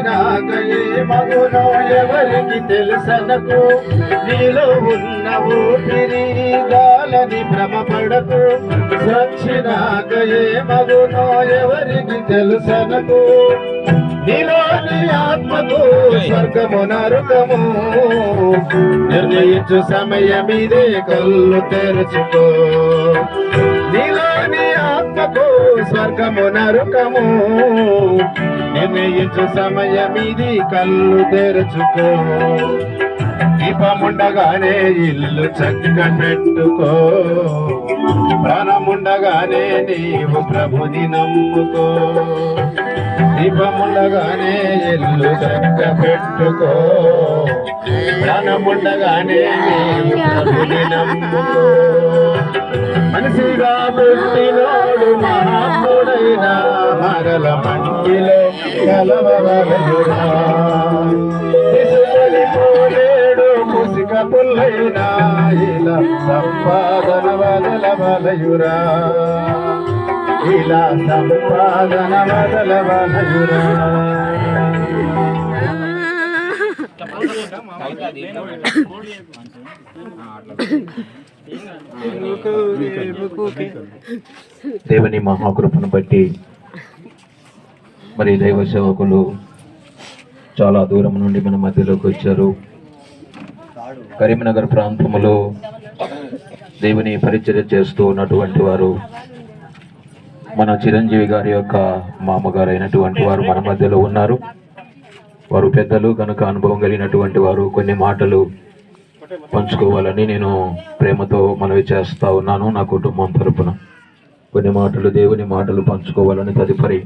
వచ్చినాక ఏమగునో ఎవరికి తెలుసనకు నీలో ఉన్న ఊపిరి గాలని భ్రమపడకు వచ్చినాక ఏమగునో ఎవరికి తెలుసనకు నీలోని ఆత్మకు స్వర్గము నరకము నిర్ణయించు సమయమిదే కళ్ళు తెరుచుకో నీలోని ఆత్మకు స్వర్గము నరకము నిర్ణయించు సమయమిది కళ్ళు తెరుచుకో దీపముండగానే ఇల్లు చక్కగా పెట్టుకో ప్రాణముండగానే నీవు ప్రభుని నమ్ముకో దీపముండగానే ఇల్లు చక్క పెట్టుకో ప్రాణముండగానే నీవు ప్రభుని నమ్ముకో మనిషిగా పుట్టినోడు మహాత్ముడైన మరల మంటిలో కలవవలయురా పోలేడు ముసిక పుల్లైనా ఇలా సంపాదన వదలవలయురా ఇలా సంపాదన వదలవలయురా దేవుని మహాకృపను బట్టి మరి దైవ సేవకులు చాలా దూరం నుండి మన మధ్యలోకి వచ్చారు. కరీంనగర్ ప్రాంతంలో దేవుని పరిచర్య చేస్తూ ఉన్నటువంటి వారు మన చిరంజీవి గారి యొక్క మామగారు అయినటువంటి వారు మన మధ్యలో ఉన్నారు. వారు పెద్దలు కనుక అనుభవం కలిగినటువంటి వారు కొన్ని మాటలు పంచుకోవాలని నేను ప్రేమతో మనవి చేస్తా ఉన్నాను. నా కుటుంబం తరపున కొన్ని మాటలు దేవుని మాటలు పంచుకోవాలని తదుపరి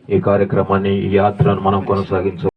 ఈ కార్యక్రమాన్ని ఈ యాత్రను మనం కొనసాగించ